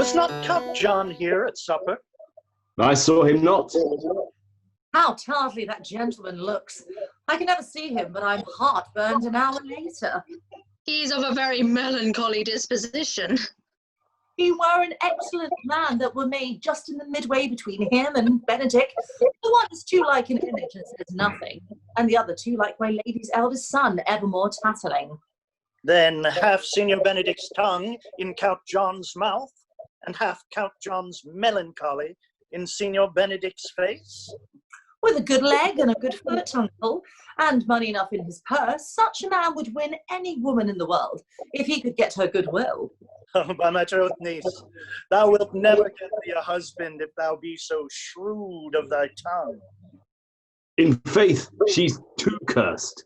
Was not Count John here at supper? I saw him not. How tardily that gentleman looks. I can never see him, but I'm heartburned an hour later. He's of a very melancholy disposition. He were an excellent man that were made just in the midway between him and Benedick. The one is too like an image and says nothing, and the other too like my lady's eldest son, evermore tattling. Then half Signor Benedick's tongue in Count John's mouth, and half Count John's melancholy in Signor Benedick's face? With a good leg and a good foot, uncle, and money enough in his purse, such a man would win any woman in the world, if he could get her goodwill. Oh, by my troth, niece, thou wilt never get thee a husband if thou be so shrewd of thy tongue. In faith, she's too cursed.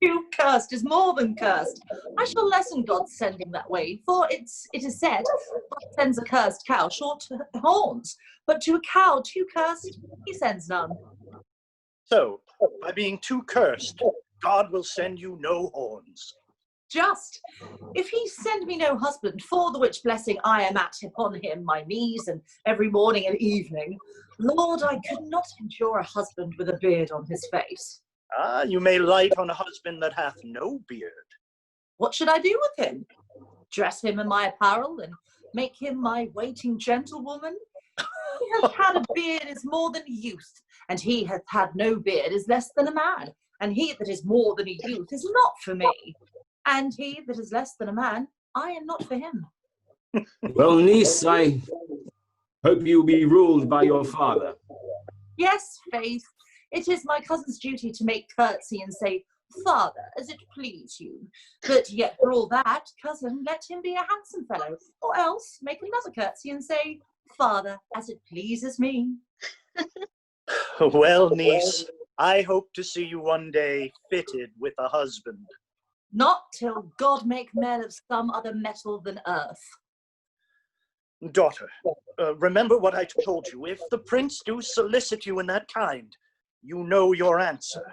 Too cursed is more than cursed. I shall lessen God's sending that way, for it is said, God sends a cursed cow short horns, but to a cow too cursed, he sends none. So, by being too cursed, God will send you no horns. Just, if he send me no husband, for the which blessing I am at upon him, my knees, and every morning and evening, Lord, I could not endure a husband with a beard on his face. Ah, you may light on a husband that hath no beard. What should I do with him? Dress him in my apparel, and make him my waiting gentlewoman? He hath had a beard is more than a youth, and he hath had no beard is less than a man, and he that is more than a youth is not for me. And he that is less than a man, I am not for him. Well, niece, I hope you will be ruled by your father. Yes, faith, it is my cousin's duty to make curtsy and say, Father, as it please you. But yet for all that, cousin, let him be a handsome fellow, or else make another curtsy and say, Father, as it pleases me. Well, niece, I hope to see you one day fitted with a husband. Not till God make men of some other metal than earth. Daughter, remember what I told you. If the prince do solicit you in that kind, you know your answer.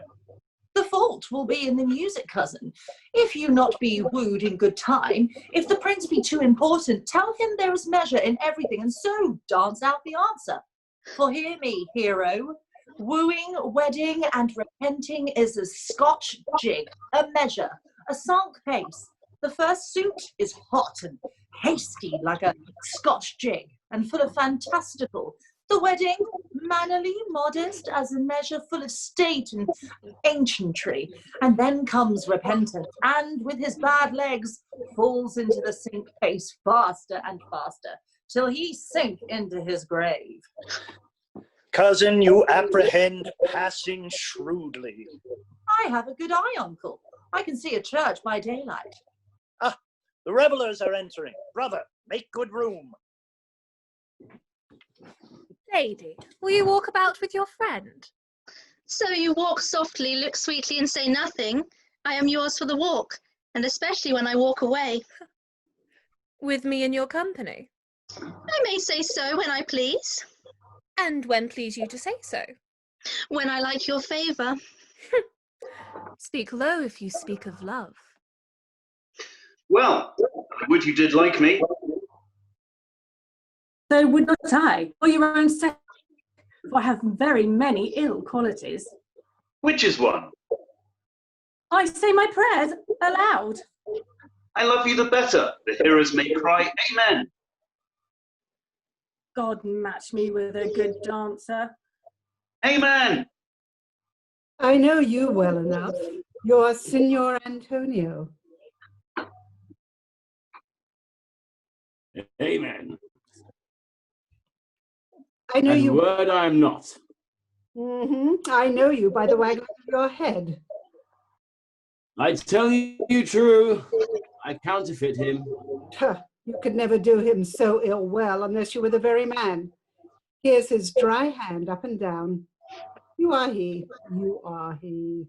The fault will be in the music, cousin. If you not be wooed in good time, if the prince be too important, tell him there is measure in everything, and so dance out the answer. For hear me, hero, wooing, wedding, and repenting is a Scotch jig, a measure, a sunk pace. The first suit is hot and hasty like a Scotch jig, and full of fantastical. The wedding, mannerly, modest, as a measure full of state and ancientry. And then comes repentance, and with his bad legs falls into the sink pace faster and faster, till he sink into his grave. Cousin, you apprehend passing shrewdly. I have a good eye, uncle. I can see a church by daylight. Ah, the revellers are entering. Brother, make good room. Lady, will you walk about with your friend? So you walk softly, look sweetly, and say nothing. I am yours for the walk, and especially when I walk away. With me in your company? I may say so when I please. And when please you to say so? When I like your favour. Speak low if you speak of love. Well, I would you did like me. So would not I, for your own sake, for I have very many ill qualities. Which is one? I say my prayers aloud. I love you the better. The hearers may cry, Amen. God match me with a good dancer. Amen. I know you well enough. You're Signor Antonio. Amen. I know And you. word I am not. I know you by the waggle of your head. I tell you true, I counterfeit him. You could never do him so ill well unless you were the very man. Here's his dry hand up and down. You are he. You are he.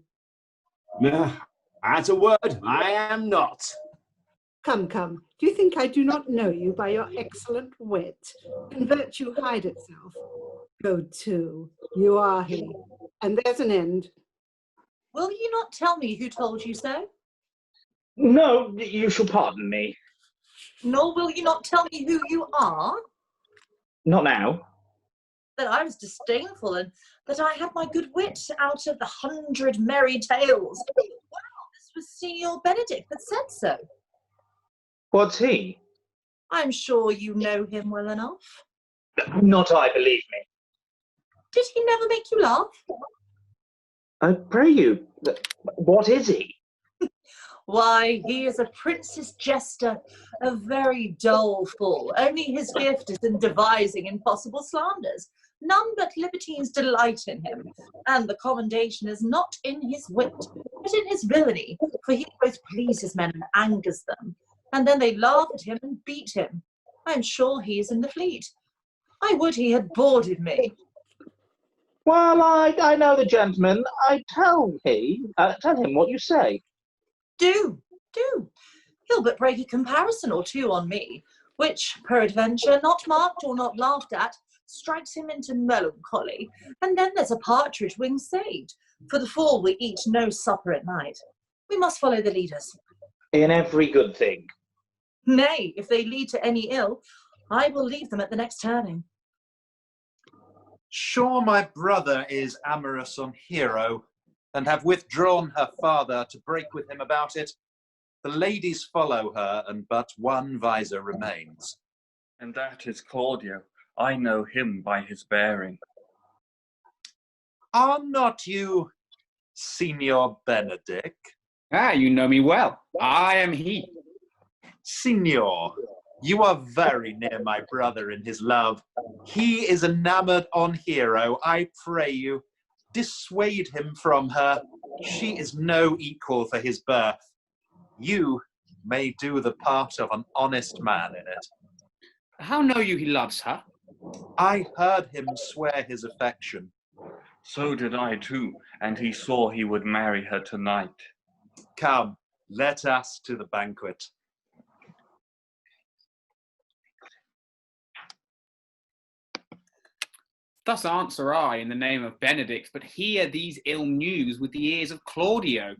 At a word, I am not. Come, come. Do you think I do not know you by your excellent wit? Can virtue hide itself? Go to. You are he. And there's an end. Will you not tell me who told you so? No, you shall pardon me. Nor will you not tell me who you are? Not now. That I was disdainful, and that I had my good wit out of the 100 merry tales. Wow, this was Signor Benedick that said so. What's he? I'm sure you know him well enough. Not I, believe me. Did he never make you laugh? I pray you, what is he? Why, he is a prince's jester, a very dull fool. Only his gift is in devising impossible slanders. None but libertines delight in him, and the commendation is not in his wit, but in his villainy, for he both pleases men and angers them, and then they laugh at him and beat him. I am sure he is in the fleet. I would he had boarded me. Well, I know the gentleman. Tell him what you say. Do. He'll but break a comparison or two on me, which, peradventure, not marked or not laughed at, strikes him into melancholy, and then there's a partridge wing saved, for the fool will eat no supper at night. We must follow the leaders. In every good thing. Nay, if they lead to any ill, I will leave them at the next turning. Sure my brother is amorous on Hero, and have withdrawn her father to break with him about it. The ladies follow her, and but one visor remains. And that is Claudio. I know him by his bearing. Are not you Signor Benedick? Ah, you know me well. I am he. Signor, you are very near my brother in his love. He is enamoured on Hero. I pray you, dissuade him from her. She is no equal for his birth. You may do the part of an honest man in it. How know you he loves her? I heard him swear his affection. So did I too, and he swore he would marry her tonight. Come, let us to the banquet. Thus answer I in the name of Benedick, but hear these ill news with the ears of Claudio.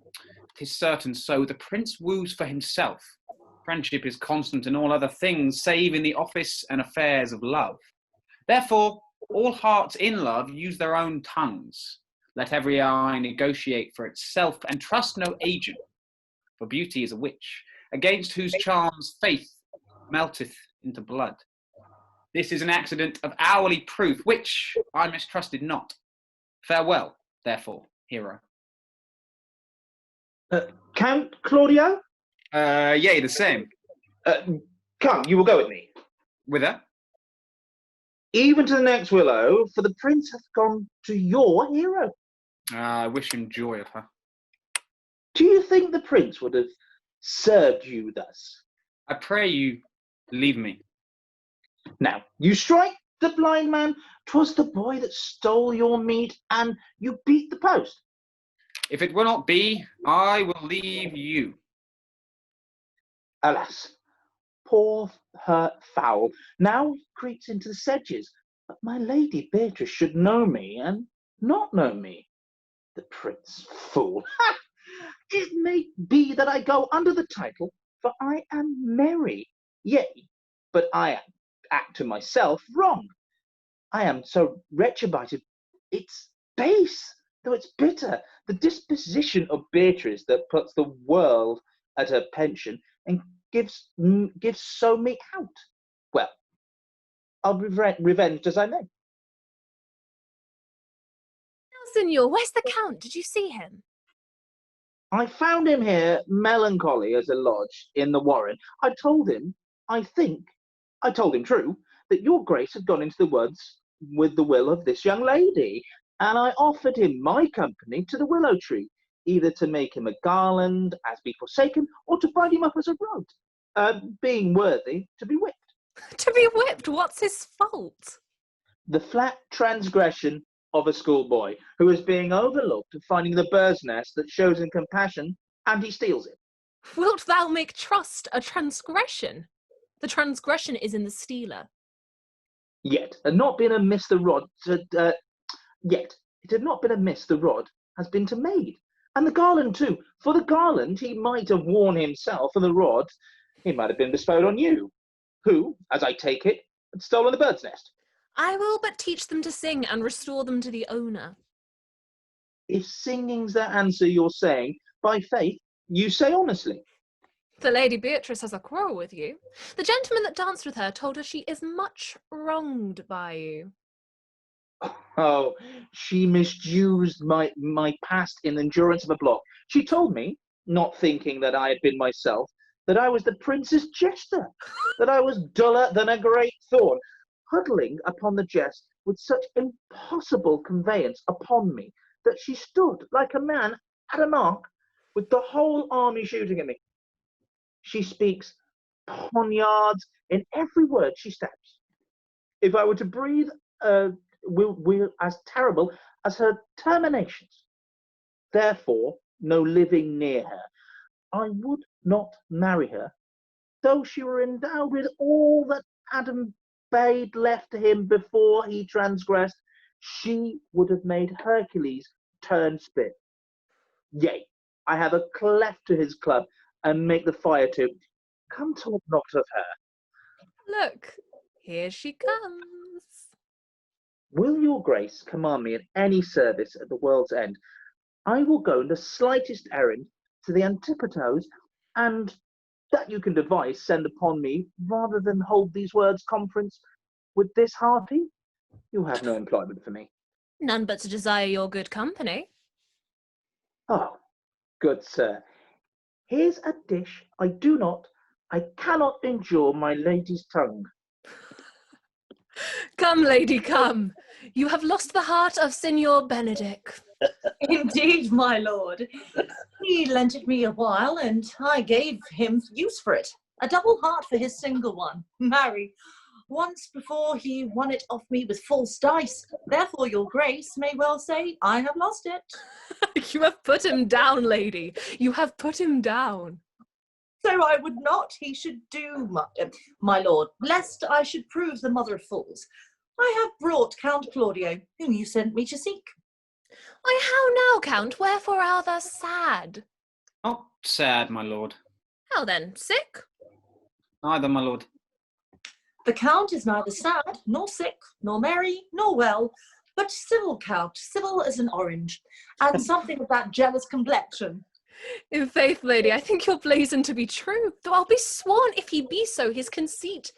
'Tis certain so the prince woos for himself. Friendship is constant in all other things, save in the office and affairs of love. Therefore, all hearts in love use their own tongues. Let every eye negotiate for itself, and trust no agent. For beauty is a witch, against whose charms faith melteth into blood. This is an accident of hourly proof, which I mistrusted not. Farewell, therefore, hero. Count Claudio? Yea, the same. Come, you will go with me. Whither? Even to the next willow, for the prince hath gone to your hero. I wish him joy of her. Do you think the prince would have served you thus? I pray you, leave me. Now, you strike the blind man. 'Twas the boy that stole your meat, and you beat the post. If it will not be, I will leave you. Alas, poor hurt fowl, now he creeps into the sedges. But my lady Beatrice should know me, and not know me. The prince, fool! Ha! It may be that I go under the title, for I am merry. Yea, but I act to myself wrong. I am so retributive, it's base, though it's bitter. The disposition of Beatrice that puts the world at her pension and gives so me out. Well, I'll be revenged as I may. Now, Signor, where's the Count? Did you see him? I found him here, melancholy as a lodge in the warren. I told him true, that your grace had gone into the woods with the will of this young lady, and I offered him my company to the willow tree, either to make him a garland as be forsaken, or to bind him up as a rod, being worthy to be whipped. To be whipped? What's his fault? The flat transgression of a schoolboy who is being overlooked, finding the bird's nest that shows him compassion, and he steals it. Wilt thou make trust a transgression? The transgression is in the stealer. Yet, had not been amiss the rod, yet, it had not been amiss the rod has been to maid. And the garland too, for the garland he might have worn himself, and the rod, He might have been bestowed on you, who, as I take it, had stolen the bird's nest. I will but teach them to sing and restore them to the owner. If singing's the answer you're saying, by faith, you say honestly. The Lady Beatrice has a quarrel with you. The gentleman that danced with her told her she is much wronged by you. Oh, she misused my past in endurance of a block. She told me, not thinking that I had been myself, that I was the prince's jester, that I was duller than a great thorn, huddling upon the jest with such impossible conveyance upon me, that she stood like a man at a mark, with the whole army shooting at me. She speaks poniards in every word she steps. If I were to breathe, will as terrible as her terminations. Therefore, no living near her. I would not marry her, though she were endowed with all that Adam bade left to him before he transgressed. She would have made Hercules turn spit. Yea, I have a cleft to his club, and make the fire to. Come talk not of her. Look, here she comes. Will your grace command me in any service at the world's end? I will go in the slightest errand to the Antipodes, and that you can devise send upon me, rather than hold these words conference with this harpy. You have no employment for me. None but to desire your good company. Oh, good sir, here's a dish I cannot endure my lady's tongue. Come, lady, come. You have lost the heart of Signor Benedick. Indeed, my lord. He lent it me a while, and I gave him use for it. A double heart for his single one. Marry, once before he won it off me with false dice. Therefore, your grace may well say I have lost it. You have put him down, lady. You have put him down. So I would not he should do, my lord, lest I should prove the mother of fools. I have brought Count Claudio, whom you sent me to seek. Why, how now, Count? Wherefore art thou sad? Not sad, my lord. How then, sick? Neither, my lord. The Count is neither sad, nor sick, nor merry, nor well, but civil, Count, civil as an orange, and something of that jealous complexion. In faith, lady, I think your blazon to be true, though I'll be sworn if he be so, his conceit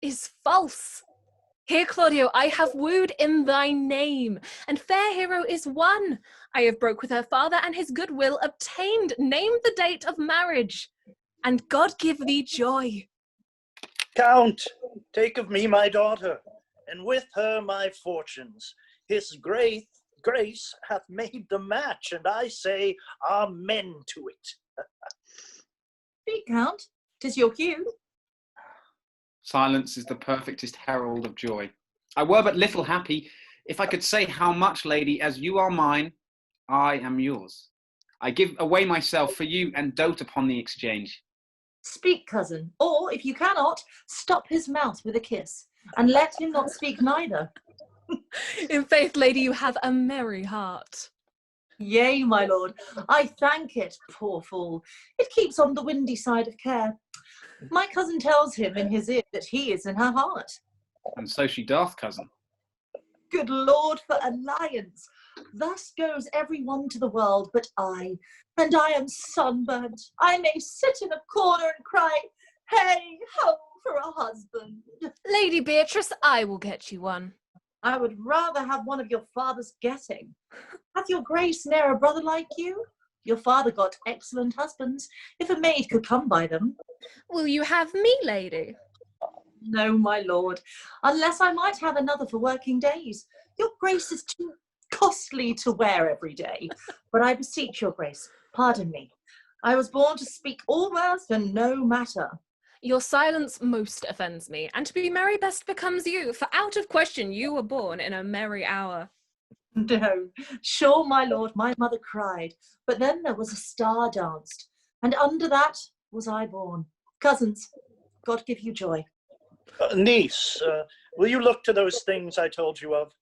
is false. Here, Claudio, I have wooed in thy name, and fair hero is won. I have broke with her father, and his goodwill obtained. Name the date of marriage, and God give thee joy. Count, take of me my daughter, and with her my fortunes. His grace hath made the match, and I say amen to it. Speak, Count, 'tis your cue. Silence is the perfectest herald of joy. I were but little happy if I could say how much, lady, as you are mine, I am yours. I give away myself for you and dote upon the exchange. Speak, cousin, or if you cannot, stop his mouth with a kiss, and let him not speak neither. In faith, lady, you have a merry heart. Yea, my lord, I thank it, poor fool. It keeps on the windy side of care. My cousin tells him in his ear that he is in her heart. And so she doth, cousin. Good Lord, for alliance. Thus goes every one to the world but I, and I am sunburnt. I may sit in a corner and cry, hey, ho, for a husband. Lady Beatrice, I will get you one. I would rather have one of your father's getting. Hath your grace ne'er a brother like you? Your father got excellent husbands, if a maid could come by them. Will you have me, lady? No, my lord, unless I might have another for working days. Your grace is too costly to wear every day. But I beseech your grace, pardon me. I was born to speak all mirth and no matter. Your silence most offends me, and to be merry best becomes you, for out of question you were born in a merry hour. No, sure, my lord, my mother cried, but then there was a star danced, and under that was I born. Cousins, God give you joy. Niece, will you look to those things I told you of?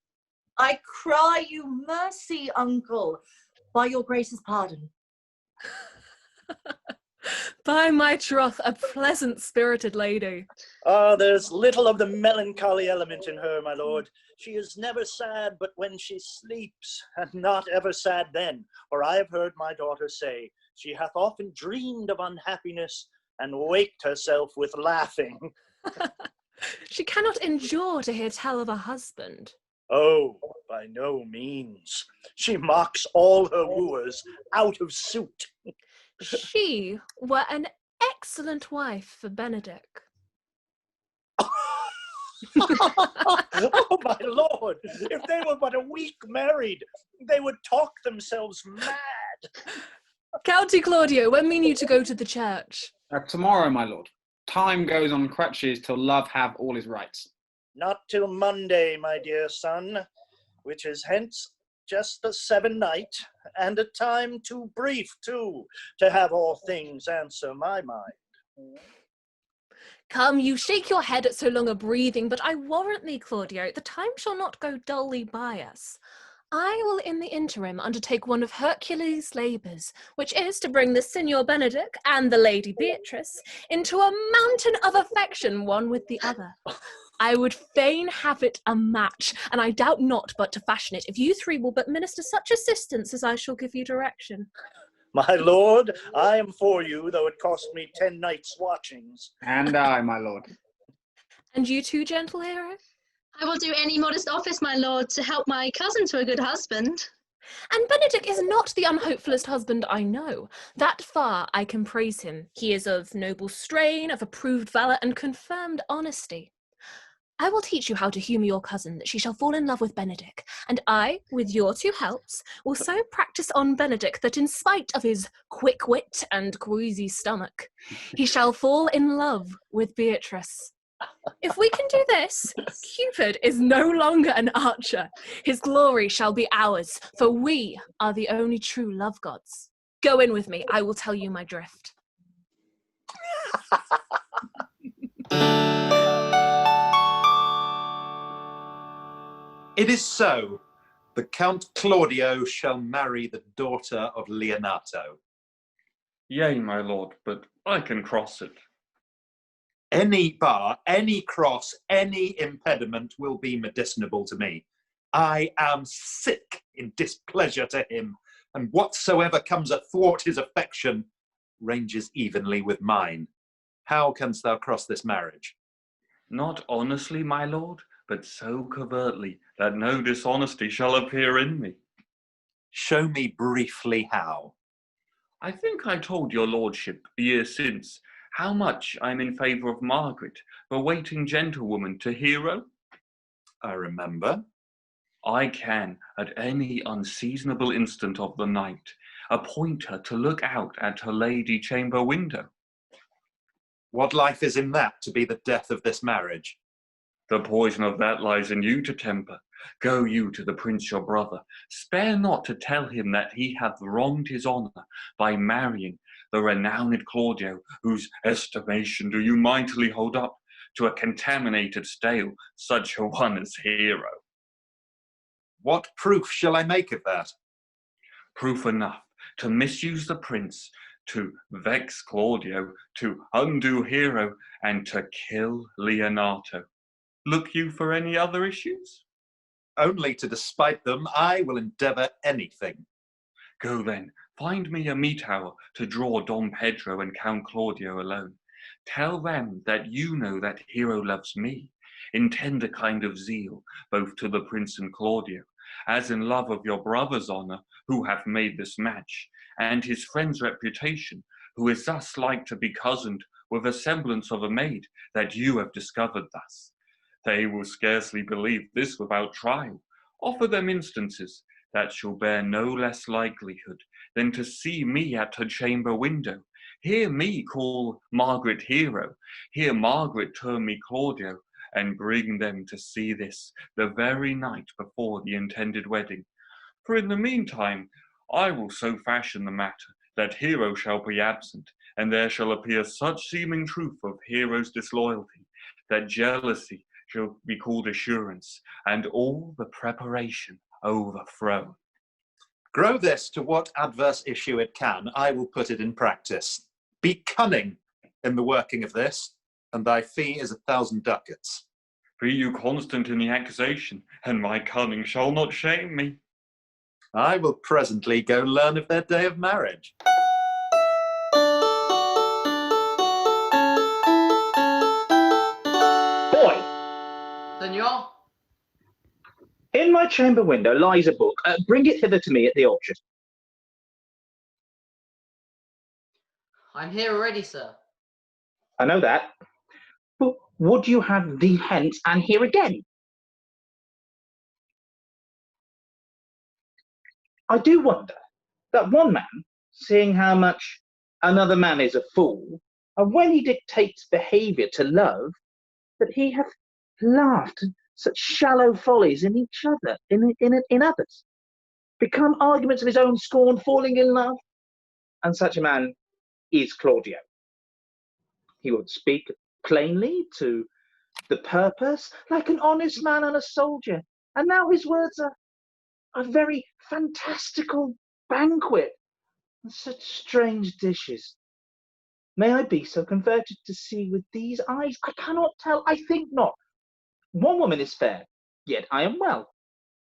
I cry you mercy, uncle, by your grace's pardon. By my troth, a pleasant-spirited lady. Ah, there's little of the melancholy element in her, my lord. She is never sad but when she sleeps, and not ever sad then, for I have heard my daughter say, she hath often dreamed of unhappiness, and waked herself with laughing. She cannot endure to hear tell of a husband. Oh, by no means. She mocks all her wooers out of suit. She were an excellent wife for Benedick. Oh, my lord, if they were but a week married, they would talk themselves mad. County Claudio, when mean you to go to the church? Tomorrow, my lord. Time goes on crutches till love have all his rights. Not till Monday, my dear son, which is hence just the 7 night, and a time too brief, too, to have all things answer my mind. Come, you shake your head at so long a breathing, but I warrant thee, Claudio, the time shall not go dully by us. I will in the interim undertake one of Hercules' labours, which is to bring the Signor Benedick and the Lady Beatrice into a mountain of affection one with the other. I would fain have it a match, and I doubt not but to fashion it, if you three will but minister such assistance as I shall give you direction. My lord, I am for you, though it cost me 10 nights' watchings. And I, my lord. And you too, gentle hero? I will do any modest office, my lord, to help my cousin to a good husband. And Benedick is not the unhopefullest husband I know. That far I can praise him. He is of noble strain, of approved valour, and confirmed honesty. I will teach you how to humour your cousin, that she shall fall in love with Benedick, and I, with your 2 helps, will so practise on Benedick that in spite of his quick wit and queasy stomach, he shall fall in love with Beatrice. If we can do this, Cupid is no longer an archer. His glory shall be ours, for we are the only true love gods. Go in with me, I will tell you my drift. It is so. The Count Claudio shall marry the daughter of Leonato. Yea, my lord, but I can cross it. Any bar, any cross, any impediment will be medicinable to me. I am sick in displeasure to him, and whatsoever comes athwart his affection ranges evenly with mine. How canst thou cross this marriage? Not honestly, my lord, but so covertly that no dishonesty shall appear in me. Show me briefly how. I think I told your lordship, years since, how much I'm in favour of Margaret, the waiting gentlewoman to Hero. I remember. I can, at any unseasonable instant of the night, appoint her to look out at her lady chamber window. What life is in that to be the death of this marriage? The poison of that lies in you to temper. Go you to the prince your brother. Spare not to tell him that he hath wronged his honour by marrying the renowned Claudio, whose estimation do you mightily hold up to a contaminated stale, such a one as Hero. What proof shall I make of that? Proof enough to misuse the prince, to vex Claudio, to undo Hero, and to kill Leonato. Look you for any other issues? Only to despite them, I will endeavour anything. Go then, find me a meat hour to draw Don Pedro and Count Claudio alone. Tell them that you know that Hero loves me, in tender kind of zeal, both to the prince and Claudio, as in love of your brother's honour, who hath made this match, and his friend's reputation, who is thus like to be cozened with a semblance of a maid that you have discovered thus. They will scarcely believe this without trial. Offer them instances that shall bear no less likelihood than to see me at her chamber window, hear me call Margaret Hero, hear Margaret term me Claudio, and bring them to see this the very night before the intended wedding. For in the meantime, I will so fashion the matter that Hero shall be absent, and there shall appear such seeming truth of Hero's disloyalty, that jealousy shall be called assurance, and all the preparation overthrown. Grow this to what adverse issue it can, I will put it in practice. Be cunning in the working of this, and thy fee is 1,000 ducats. Be you constant in the accusation, and my cunning shall not shame me. I will presently go learn of their day of marriage. Boy, Senor? in my chamber window lies a book. Bring it hither to me at the orchard. I'm here already, sir. I know that. But would you have thee hence and here again? I do wonder that one man, seeing how much another man is a fool, and when he dictates behaviour to love, that he hath laughed at such shallow follies in each other, in others, become arguments of his own scorn, falling in love. And such a man is Claudio. He would speak plainly to the purpose, like an honest man and a soldier. And now his words are a very fantastical banquet, and such strange dishes. May I be so converted to see with these eyes? I cannot tell, I think not. One woman is fair, yet I am well.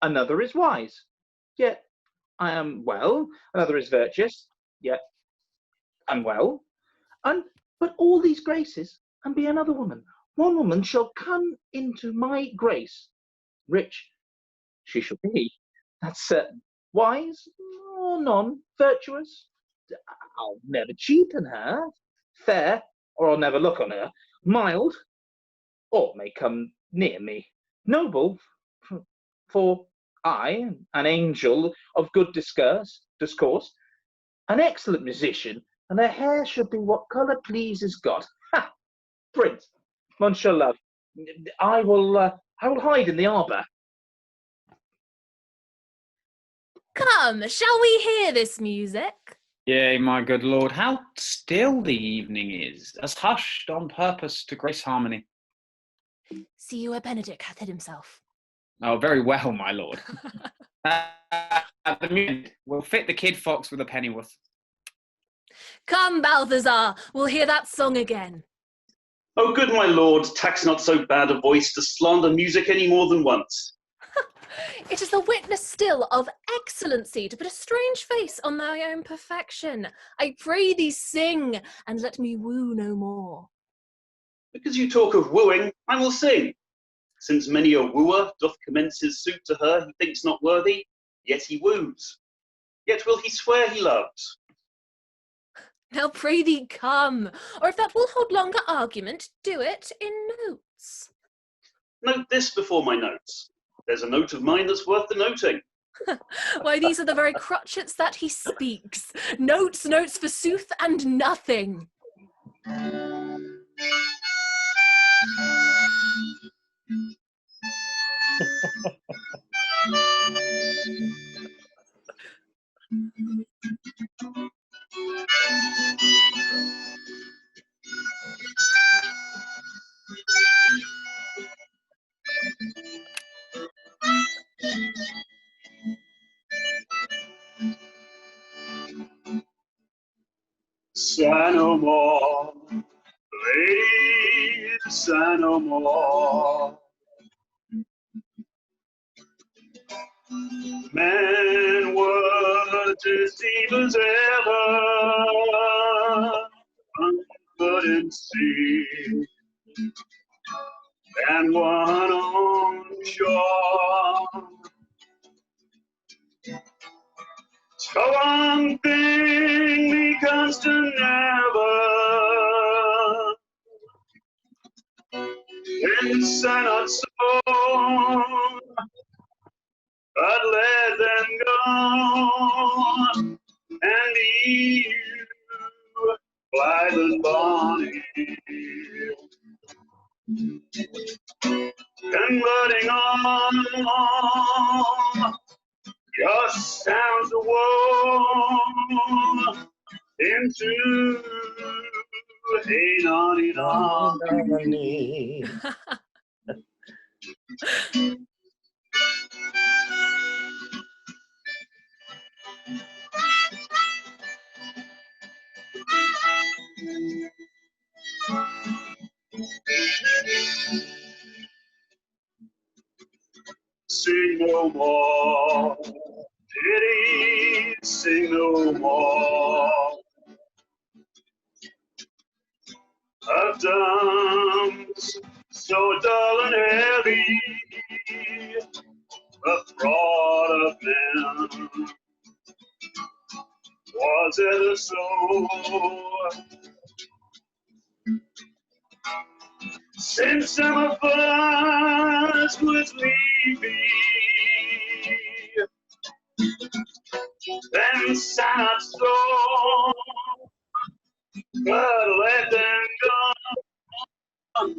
Another is wise, yet I am well. Another is virtuous, yet I'm well. But all these graces, and be another woman. One woman shall come into my grace. Rich she shall be, that's certain. Wise or none, virtuous, I'll never cheapen her. Fair, or I'll never look on her. Mild, or may come near me. Noble, for I, an angel of good discourse, an excellent musician, and her hair should be what colour pleases God. Ha! Prince, Monsieur Love, I will hide in the arbour. Come, shall we hear this music? Yea, my good lord, how still the evening is, as hushed on purpose to grace harmony. See you where Benedick hath hid himself. Oh, very well, my lord. The music will fit the kid fox with a pennyworth. Come, Balthasar, we'll hear that song again. Oh, good my lord, tax not so bad a voice to slander music any more than once. It is the witness still of excellency to put a strange face on thy own perfection. I pray thee sing, and let me woo no more. Because you talk of wooing, I will sing. Since many a wooer doth commence his suit to her he thinks not worthy, yet he woos. Yet will he swear he loves. Now pray thee come, or if that will hold longer argument, do it in notes. Note this before my notes. There's a note of mine that's worth the noting. Why, these are the very crotchets that he speaks. Notes, notes, forsooth, and nothing. Sigh no more, ladies, sigh no more. Men were deceived as ever, one couldn't see, and one on shore. So one thing me constant never, and sigh not so, but let them go, and you fly the bonny, converting all your sounds of woe into hey naughty naughty. no more. Pity, sing no more. Of dumps so dull and heavy, the fraud of men was ever so. Since summer first was leaving, then sad storm, but let them go,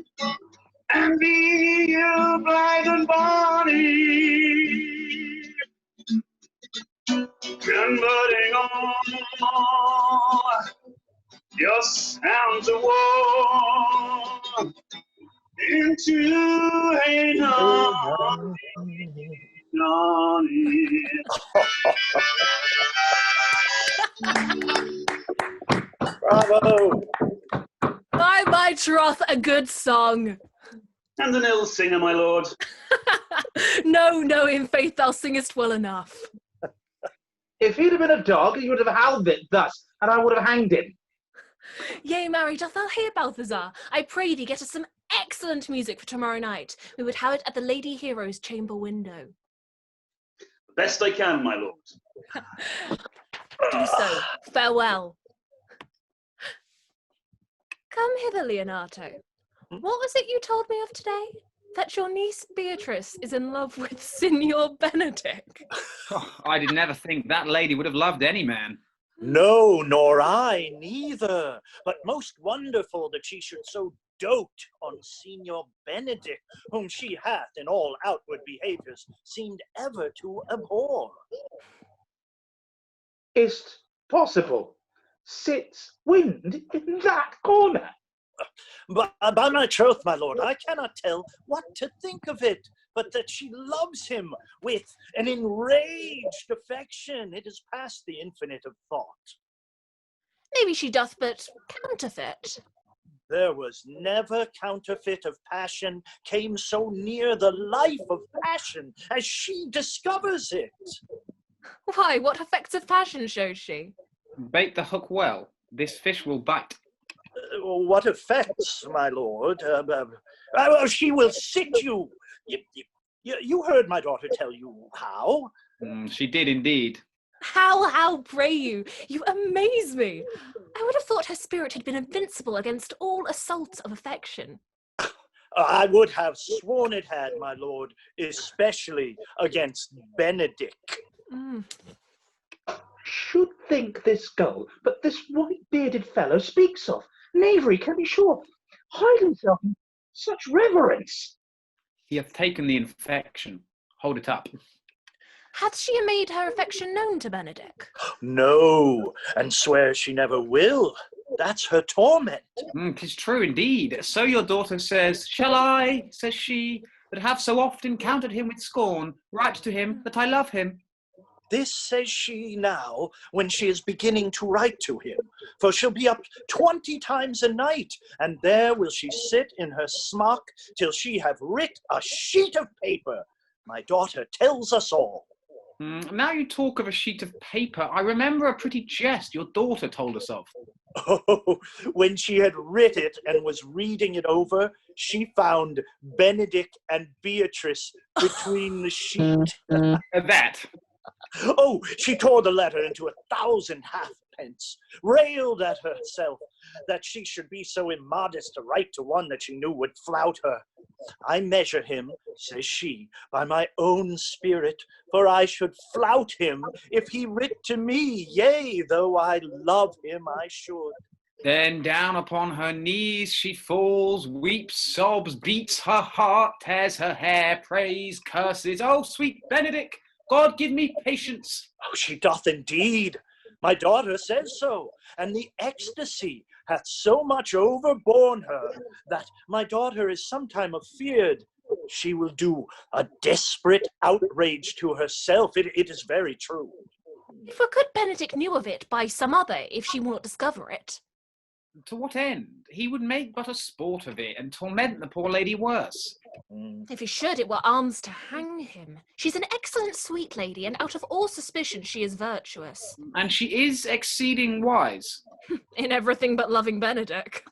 and be you bright and bonny, converting all your sounds of war into a nonny. Bravo! By my troth, a good song. And an ill singer, my lord. No, no, in faith thou singest well enough. If he'd have been a dog, he would have howled it thus, and I would have hanged him. Yea, marry, doth thou hear, Balthasar? I pray thee, get us some excellent music for tomorrow night. We would have it at the Lady Hero's chamber window. Best I can, my lord. Do so. Farewell. Come hither, Leonato. What was it you told me of today? That your niece Beatrice is in love with Signor Benedick. Oh, I did never think that lady would have loved any man. No, nor I neither. But most wonderful that she should so dote on Signor Benedick, whom she hath in all outward behaviours seemed ever to abhor. Is't possible? Sits wind in that corner? But by my troth, my lord, I cannot tell what to think of it, but that she loves him with an enraged affection. It is past the infinite of thought. Maybe she doth but counterfeit. There was never counterfeit of passion came so near the life of passion as she discovers it. Why, what effects of passion shows she? Bait the hook well. This fish will bite. What effects, my lord? She will sit you. You heard my daughter tell you how. She did indeed. How, pray you? You amaze me. I would have thought her spirit had been invincible against all assaults of affection. I would have sworn it had, my lord, especially against Benedick. Should think this gull, but this white-bearded fellow speaks of. Knavery, can be sure, hide himself in such reverence. He hath taken the infection. Hold it up. Hath she made her affection known to Benedick? No, and swears she never will. That's her torment. 'Tis true indeed. So your daughter says. Shall I, says she, that have so often encountered him with scorn, write to him that I love him? This says she now when she is beginning to write to him, for she'll be up 20 times a night, and there will she sit in her smock till she have writ a sheet of paper. My daughter tells us all. Now you talk of a sheet of paper, I remember a pretty jest your daughter told us of. Oh, when she had writ it and was reading it over, she found Benedick and Beatrice between the sheet. That. Oh, she tore the letter into 1,000 halfpence, railed at herself that she should be so immodest to write to one that she knew would flout her. I measure him, says she, by my own spirit, for I should flout him if he writ to me, yea, though I love him I should. Then down upon her knees she falls, weeps, sobs, beats her heart, tears her hair, prays, curses. Oh, sweet Benedick, God give me patience. Oh, she doth indeed. My daughter says so, and the ecstasy hath so much overborne her that my daughter is sometime afeard she will do a desperate outrage to herself. It is very true. If a good Benedick knew of it by some other, if she will not discover it. To what end? He would make but a sport of it, and torment the poor lady worse. If he should, it were arms to hang him. She's an excellent sweet lady, and out of all suspicion she is virtuous. And she is exceeding wise. In everything but loving Benedick.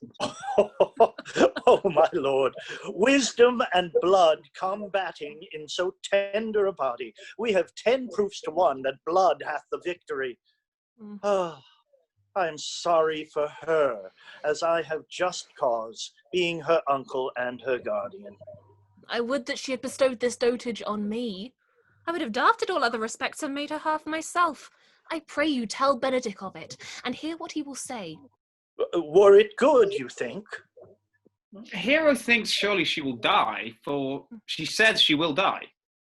Oh, my lord, wisdom and blood combating in so tender a body. We have 10 proofs to 1 that blood hath the victory. Ah, I am sorry for her, as I have just cause, being her uncle and her guardian. I would that she had bestowed this dotage on me. I would have doubted all other respects and made her half myself. I pray you tell Benedick of it, and hear what he will say. Were it good, you think? Hero thinks surely she will die, for she says she will die.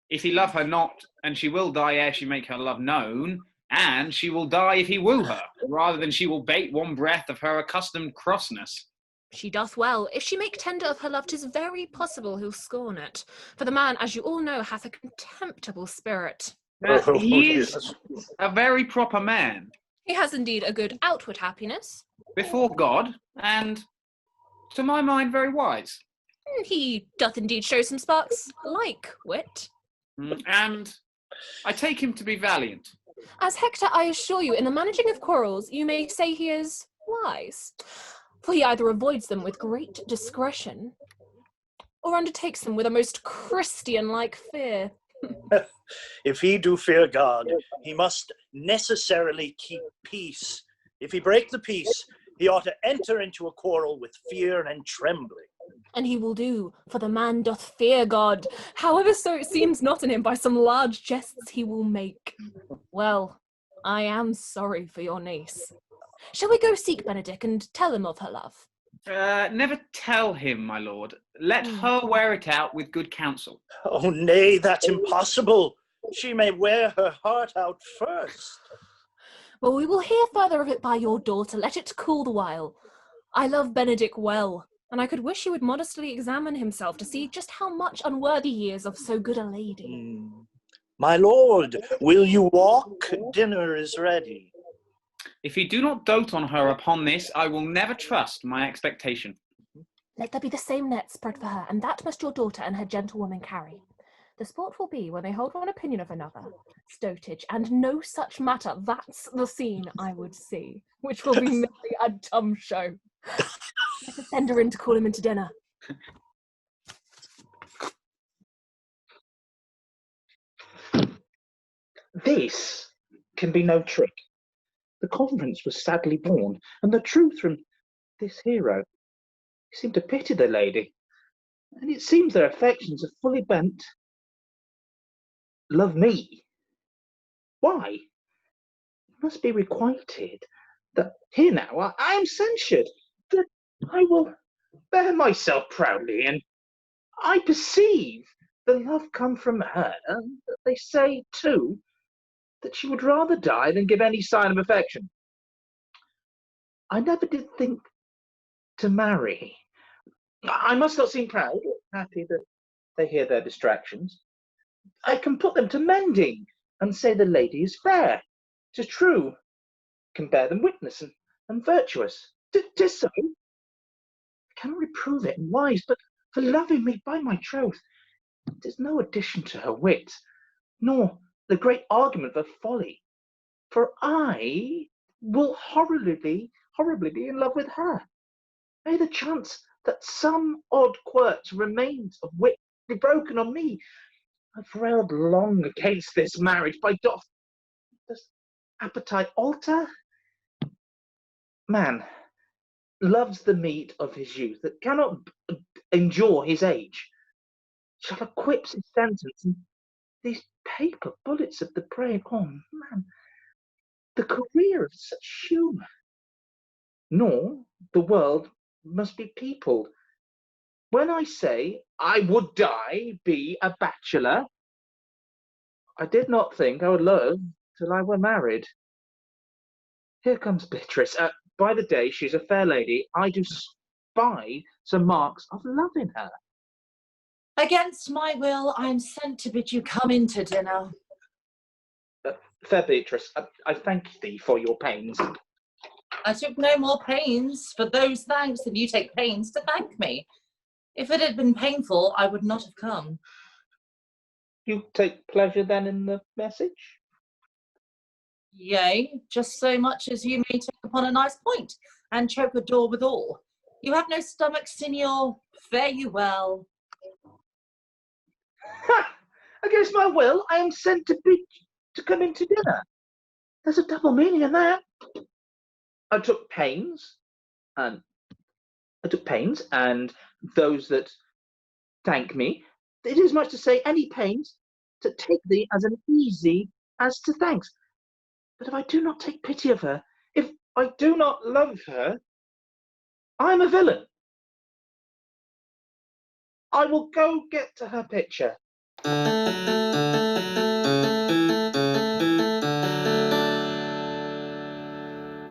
If he love her not, and she will die ere she make her love known, and she will die if he woo her, rather than she will bate one breath of her accustomed crossness. She doth well. If she make tender of her love, 'tis very possible he'll scorn it. For the man, as you all know, hath a contemptible spirit. He is a very proper man. He has indeed a good outward happiness. Before God, and to my mind very wise. He doth indeed show some sparks like wit. And I take him to be valiant. As Hector, I assure you, in the managing of quarrels, you may say he is wise. For he either avoids them with great discretion, or undertakes them with a most Christian-like fear. If he do fear God, he must necessarily keep peace. If he break the peace, he ought to enter into a quarrel with fear and trembling. And he will do, for the man doth fear God. However so it seems not in him, by some large jests he will make. Well, I am sorry for your niece. Shall we go seek Benedick and tell him of her love? Never tell him, my lord. Let her wear it out with good counsel. Oh, nay, that's impossible. She may wear her heart out first. Well, we will hear further of it by your daughter. Let it cool the while. I love Benedick well, and I could wish he would modestly examine himself to see just how much unworthy he is of so good a lady. My lord, will you walk? Dinner is ready. If you do not dote on her upon this, I will never trust my expectation. Let there be the same net spread for her, and that must your daughter and her gentlewoman carry. The sport will be when they hold one opinion of another. Dotage, and no such matter. That's the scene I would see, which will be merely a dumb show. Let us send her in to call him into dinner. This can be no trick. The conference was sadly born, and the truth from this hero. He seemed to pity the lady, and it seems their affections are fully bent. Love me. Why? It must be requited that here now I am censured, that I will bear myself proudly, and I perceive the love come from her, and that they say, too, that she would rather die than give any sign of affection. I never did think to marry. I must not seem proud or happy that they hear their distractions. I can put them to mending, and say the lady is fair, 'tis true, can bear them witness, and virtuous. 'Tis so. I cannot reprove it and wise, but for loving me by my troth, 'tis no addition to her wit, nor the great argument of folly, for I will horribly be in love with her. May the chance that some odd quirks remains of wit be broken on me. I've railed long against this marriage, by doth appetite alter? Man loves the meat of his youth that cannot endure his age, shall equip his sentence, and these paper bullets of the brain, oh man, the career of such humour. Nor the world must be peopled. When I say I would die, be a bachelor, I did not think I would love till I were married. Here comes Beatrice. By the day, she's a fair lady. I do spy some marks of love in her. Against my will, I am sent to bid you come in to dinner. Fair Beatrice, I thank thee for your pains. I took no more pains for those thanks than you take pains to thank me. If it had been painful, I would not have come. You take pleasure then in the message? Yea, just so much as you may take upon a nice point, and choke a door withal. You have no stomach, signor. Fare you well. Ha! Against my will, I am sent to come in to dinner. There's a double meaning in that. I took pains, and those that thank me, it is much to say any pains to take thee as an easy as to thanks. But if I do not take pity of her, if I do not love her, I am a villain. I will go get to her picture.